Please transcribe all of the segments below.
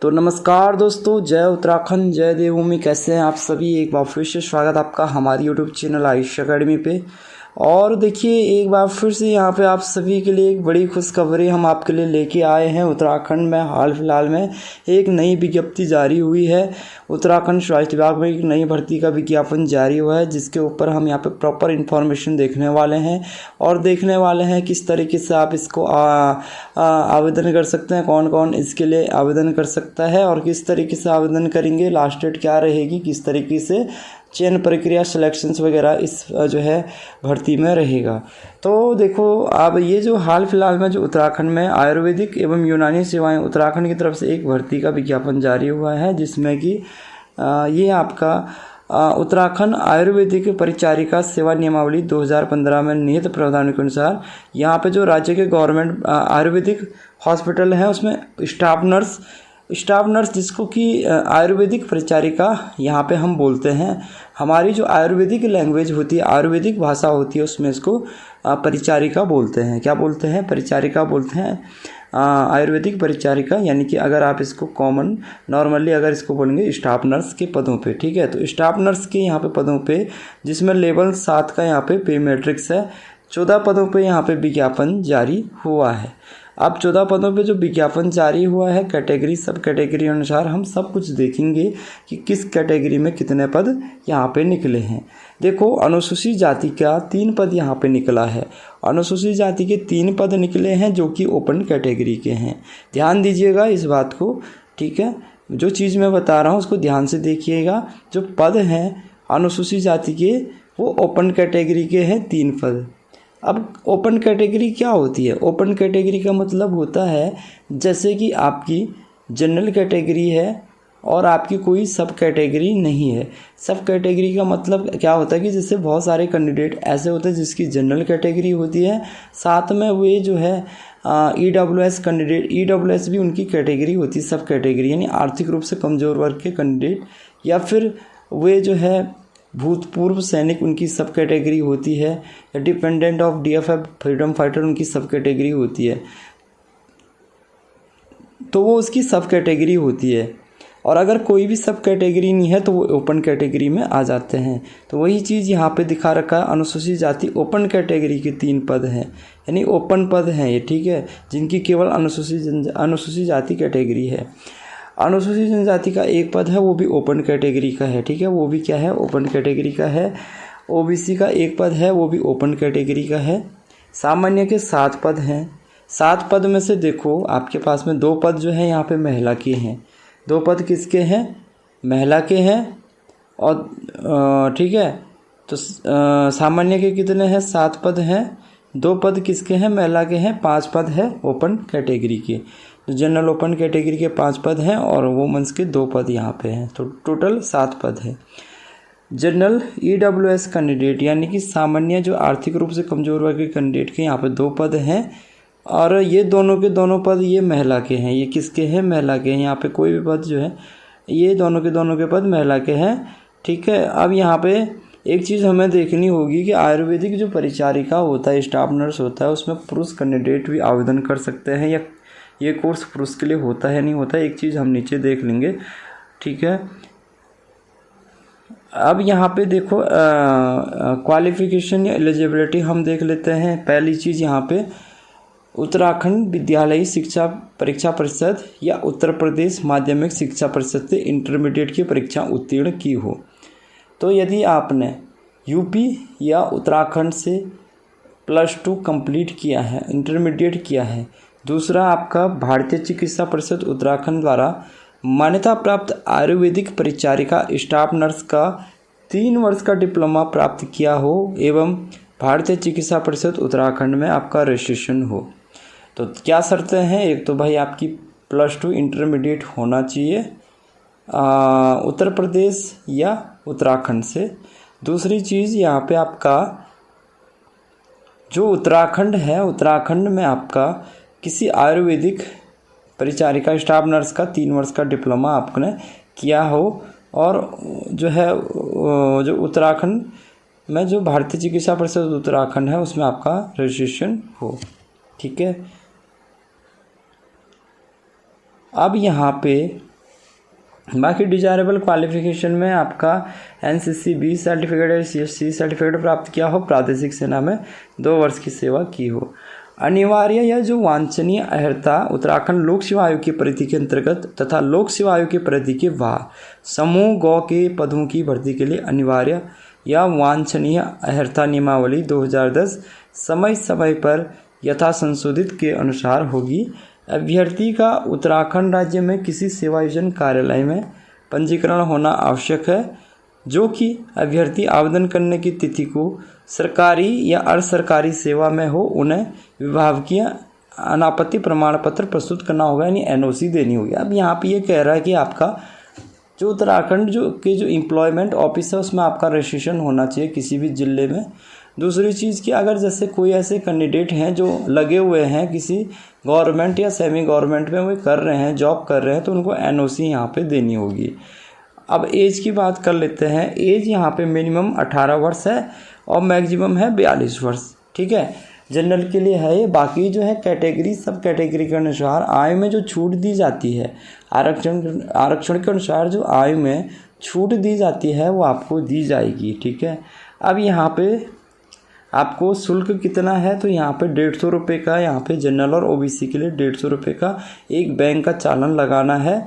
तो नमस्कार दोस्तों, जय उत्तराखंड, जय देवभूमि। कैसे हैं आप सभी? एक बार फिर से स्वागत आपका हमारी यूट्यूब चैनल आयुष अकेडमी पे। और देखिए, एक बार फिर से यहाँ पे आप सभी के लिए एक बड़ी खुशखबरी हम आपके लिए लेके आए हैं। उत्तराखंड में हाल फिलहाल में एक नई विज्ञप्ति जारी हुई है। उत्तराखंड स्वास्थ्य विभाग में एक नई भर्ती का विज्ञापन जारी हुआ है, जिसके ऊपर हम यहाँ पे प्रॉपर इन्फॉर्मेशन देखने वाले हैं और देखने वाले हैं किस तरीके से आप इसको आवेदन कर सकते हैं, कौन कौन इसके लिए आवेदन कर सकता है और किस तरीके से आवेदन करेंगे, लास्ट डेट क्या रहेगी, किस तरीके से चयन प्रक्रिया, सिलेक्शंस वगैरह इस जो है भर्ती में रहेगा। तो देखो, अब ये जो हाल फिलहाल में जो उत्तराखंड में आयुर्वेदिक एवं यूनानी सेवाएं उत्तराखंड की तरफ से एक भर्ती का विज्ञापन जारी हुआ है, जिसमें कि ये आपका उत्तराखंड आयुर्वेदिक परिचारिका सेवा नियमावली 2015 में निहित प्रावधानों के अनुसार यहाँ पे जो राज्य के गवर्नमेंट आयुर्वेदिक हॉस्पिटल हैं उसमें स्टाफ नर्स जिसको कि आयुर्वेदिक परिचारिका यहाँ पे हम बोलते हैं। हमारी जो आयुर्वेदिक लैंग्वेज होती है, आयुर्वेदिक भाषा होती है, उसमें इसको परिचारिका बोलते हैं। क्या बोलते हैं? परिचारिका बोलते हैं। आयुर्वेदिक परिचारिका, यानी कि अगर आप इसको कॉमन नॉर्मली अगर इसको बोलेंगे स्टाफ नर्स के पदों पे, ठीक है। तो स्टाफ नर्स के यहाँ पे पदों पे, जिसमें लेवल 7 का यहाँ पे मैट्रिक्स है, 14 पदों पे यहाँ पे विज्ञापन जारी हुआ है। अब 14 पदों पे जो विज्ञापन जारी हुआ है, कैटेगरी सब कैटेगरी अनुसार हम सब कुछ देखेंगे कि किस कैटेगरी में कितने पद यहाँ पे निकले हैं। देखो, अनुसूचित जाति का 3 पद यहाँ पे निकला है। अनुसूचित जाति के 3 पद निकले हैं जो कि ओपन कैटेगरी के हैं। ध्यान दीजिएगा इस बात को, ठीक है। जो चीज़ मैं बता रहा हूँ उसको ध्यान से देखिएगा। जो पद हैं अनुसूचित जाति के, वो ओपन कैटेगरी के हैं 3 पद। अब ओपन कैटेगरी क्या होती है? ओपन कैटेगरी का मतलब होता है जैसे कि आपकी जनरल कैटेगरी है और आपकी कोई सब कैटेगरी नहीं है। सब कैटेगरी का मतलब क्या होता है कि जैसे बहुत सारे कैंडिडेट ऐसे होते हैं जिसकी जनरल कैटेगरी होती है, साथ में वे जो है EWS कैंडिडेट, EWS भी उनकी कैटेगरी होती है, सब कैटेगरी, यानी आर्थिक रूप से कमज़ोर वर्ग के कैंडिडेट, या फिर वे जो है भूतपूर्व सैनिक, उनकी सब कैटेगरी होती है, या dependent of DFF freedom fighter, उनकी सब कैटेगरी होती है। तो वो उसकी सब कैटेगरी होती है। और अगर कोई भी सब कैटेगरी नहीं है तो वो ओपन कैटेगरी में आ जाते हैं। तो वही चीज़ यहाँ पे दिखा रखा है। अनुसूचित जाति ओपन कैटेगरी के 3 पद हैं, यानी ओपन पद हैं ये, ठीक है, जिनकी केवल अनुसूचित जाति कैटेगरी है। अनुसूचित जनजाति का 1 पद है, वो भी ओपन कैटेगरी का है, ठीक है। वो भी क्या है? ओपन कैटेगरी का है। OBC का 1 पद है, वो भी ओपन कैटेगरी का है। सामान्य के 7 पद हैं। 7 पद में से देखो, आपके पास में 2 पद जो है यहाँ पे महिला के हैं। 2 पद किसके हैं? महिला के हैं। और ठीक है, तो सामान्य के कितने हैं? 7 पद हैं। 2 पद किसके हैं? महिला के हैं। 5 पद है ओपन कैटेगरी के। तो जनरल ओपन कैटेगरी के 5 पद हैं और वुमेन्स के 2 पद यहाँ पे हैं, तो टोटल 7 पद है। जनरल EWS कैंडिडेट, यानी कि सामान्य जो आर्थिक रूप से कमज़ोर वर्ग के कैंडिडेट के यहाँ पे 2 पद हैं, और ये दोनों के दोनों पद ये महिला के हैं। ये किसके हैं? महिला के हैं। यहाँ पे कोई भी पद जो है, ये दोनों के पद महिला के हैं, ठीक है। अब यहाँ पे एक चीज़ हमें देखनी होगी कि आयुर्वेदिक जो परिचारिका होता है, स्टाफ नर्स होता है, उसमें पुरुष कैंडिडेट भी आवेदन कर सकते हैं, या ये कोर्स पुरुष के लिए होता है नहीं होता है, एक चीज़ हम नीचे देख लेंगे, ठीक है। अब यहाँ पे देखो, क्वालिफिकेशन या एलिजिबिलिटी हम देख लेते हैं। पहली चीज़ यहाँ पे, उत्तराखंड विद्यालयी शिक्षा परीक्षा परिषद या उत्तर प्रदेश माध्यमिक शिक्षा परिषद से इंटरमीडिएट की परीक्षा उत्तीर्ण की हो। तो यदि आपने यूपी या उत्तराखंड से +2 कंप्लीट किया है, इंटरमीडिएट किया है। दूसरा, आपका भारतीय चिकित्सा परिषद उत्तराखंड द्वारा मान्यता प्राप्त आयुर्वेदिक परिचारिका स्टाफ नर्स का 3 वर्ष का डिप्लोमा प्राप्त किया हो एवं भारतीय चिकित्सा परिषद उत्तराखंड में आपका रजिस्ट्रेशन हो। तो क्या शर्तें हैं? एक तो भाई आपकी +2 इंटरमीडिएट होना चाहिए उत्तर प्रदेश या उत्तराखंड से। दूसरी चीज़, यहाँ पे आपका जो उत्तराखंड है, उत्तराखंड में आपका किसी आयुर्वेदिक परिचारिका स्टाफ नर्स का 3 वर्ष का डिप्लोमा आपने किया हो, और जो है जो उत्तराखंड में जो भारतीय चिकित्सा परिषद उत्तराखंड है उसमें आपका रजिस्ट्रेशन हो, ठीक है। अब यहाँ पे बाकी डिजायरेबल क्वालिफिकेशन में आपका एनसीसी बी सर्टिफिकेट या सीएससी सर्टिफिकेट प्राप्त किया हो, प्रादेशिक सेना में 2 वर्ष की सेवा की हो। अनिवार्य या जो वांछनीय अर्हता उत्तराखंड लोक सेवा आयोग की परिधि के अंतर्गत तथा लोक सेवा आयोग की परिधि के बाहर समूह गौ के पदों की भर्ती के लिए अनिवार्य या वांछनीय अर्हता नियमावली 2010 समय समय पर यथा संशोधित के अनुसार होगी। अभ्यर्थी का उत्तराखंड राज्य में किसी सेवायोजन कार्यालय में पंजीकरण होना आवश्यक है, जो कि अभ्यर्थी आवेदन करने की तिथि को सरकारी या अर्ध सरकारी सेवा में हो उन्हें विभागीय अनापत्ति प्रमाण पत्र प्रस्तुत करना होगा, यानी एनओसी देनी होगी। अब यहाँ पे ये कह रहा है कि आपका जो उत्तराखंड जो एम्प्लॉयमेंट ऑफिस है उसमें आपका रजिस्ट्रेशन होना चाहिए किसी भी ज़िले में। दूसरी चीज़ कि अगर जैसे कोई ऐसे कैंडिडेट हैं जो लगे हुए हैं किसी गवर्नमेंट या सेमी गवर्नमेंट में वो कर रहे हैं, जॉब कर रहे हैं, तो उनको एनओसी यहाँ पे देनी होगी। अब एज की बात कर लेते हैं। एज यहाँ पे मिनिमम 18 वर्ष है और मैक्सिमम है 42 वर्ष, ठीक है। जनरल के लिए है ये। बाकी जो है कैटेगरी, सब कैटेगरी के अनुसार आयु में जो छूट दी जाती है, आरक्षण के अनुसार जो आयु में छूट दी जाती है वो आपको दी जाएगी, ठीक है। अब यहाँ पे आपको शुल्क कितना है, तो यहाँ पे 150 रुपये का, यहाँ पे जनरल और ओबीसी के लिए 150 रुपये का एक बैंक का चालान लगाना है।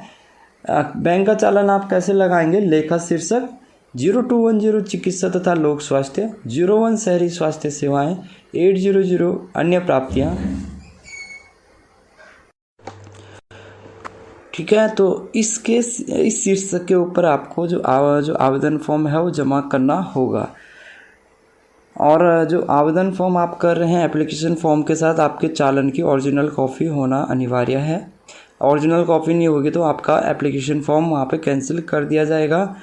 बैंक का चालान आप कैसे लगाएंगे? लेखा शीर्षक 0210 चिकित्सा तथा लोक स्वास्थ्य, 01 शहरी स्वास्थ्य सेवाएं, 800 अन्य प्राप्तियां, ठीक है। तो इस शीर्षक के ऊपर आपको जो आवेदन फॉर्म है वो जमा करना होगा। और जो आवेदन फॉर्म आप कर रहे हैं, एप्लीकेशन फॉर्म के साथ आपके चालान की ओरिजिनल कॉपी होना अनिवार्य है। ओरिजिनल कॉपी नहीं होगी तो आपका एप्लीकेशन फॉर्म वहाँ पे कैंसिल कर दिया जाएगा।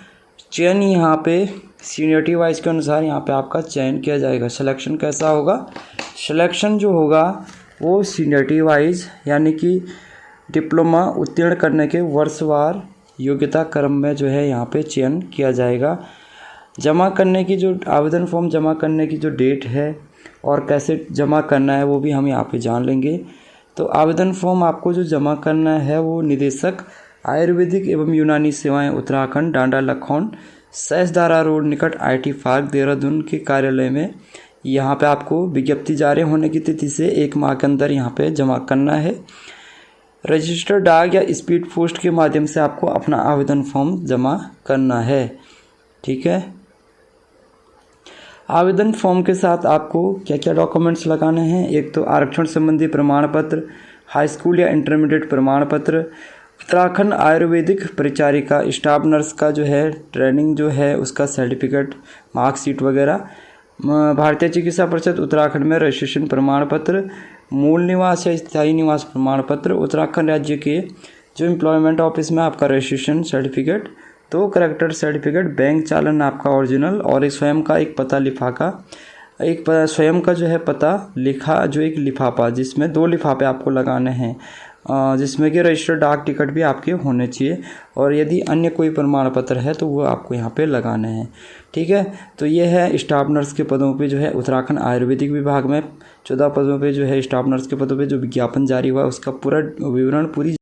चयन यहाँ पे सीनियरिटी वाइज के अनुसार यहाँ पे आपका चयन किया जाएगा। सिलेक्शन कैसा होगा? सिलेक्शन जो होगा वो सीनियरिटी वाइज, यानी कि डिप्लोमा उत्तीर्ण करने के वर्षवार योग्यता क्रम में जो है यहाँ पे चयन किया जाएगा। जमा करने की जो आवेदन फॉर्म जमा करने की जो डेट है और कैसे जमा करना है वो भी हम यहाँ पे जान लेंगे। तो आवेदन फॉर्म आपको जो जमा करना है वो निदेशक आयुर्वेदिक एवं यूनानी सेवाएं उत्तराखंड, डांडा लखौन, सैसदारा रोड निकट आईटी पार्क देहरादून के कार्यालय में यहाँ पे आपको विज्ञप्ति जारी होने की तिथि से 1 माह के अंदर यहाँ पे जमा करना है। रजिस्टर्ड डाक या स्पीड पोस्ट के माध्यम से आपको अपना आवेदन फॉर्म जमा करना है, ठीक है। आवेदन फॉर्म के साथ आपको क्या क्या डॉक्यूमेंट्स लगाने हैं? एक तो आरक्षण संबंधी प्रमाण पत्र, हाई स्कूल या इंटरमीडिएट प्रमाण पत्र, उत्तराखंड आयुर्वेदिक परिचारिका स्टाफ नर्स का जो है ट्रेनिंग जो है उसका सर्टिफिकेट, मार्कशीट वगैरह, भारतीय चिकित्सा परिषद उत्तराखंड में रजिस्ट्रेशन प्रमाण पत्र, मूल निवास या स्थायी निवास प्रमाण पत्र, उत्तराखंड राज्य के जो एम्प्लॉयमेंट ऑफिस में आपका registration certificate, 2 character certificate, bank challan आपका ओरिजिनल और एक स्वयं का एक पता लिफाफा, एक स्वयं का जो है पता लिखा जो एक लिफाफा, जिसमें 2 लिफाफे आपको लगाने हैं, जिसमें कि रजिस्टर्ड डाक टिकट भी आपके होने चाहिए। और यदि अन्य कोई प्रमाण पत्र है तो वो आपको यहाँ पे लगाने हैं, ठीक है। तो ये है स्टाफ नर्स के पदों पे जो है उत्तराखंड आयुर्वेदिक विभाग में 14 पदों पे जो है स्टाफ नर्स के पदों पे जो विज्ञापन जारी हुआ उसका पूरा विवरण, पूरी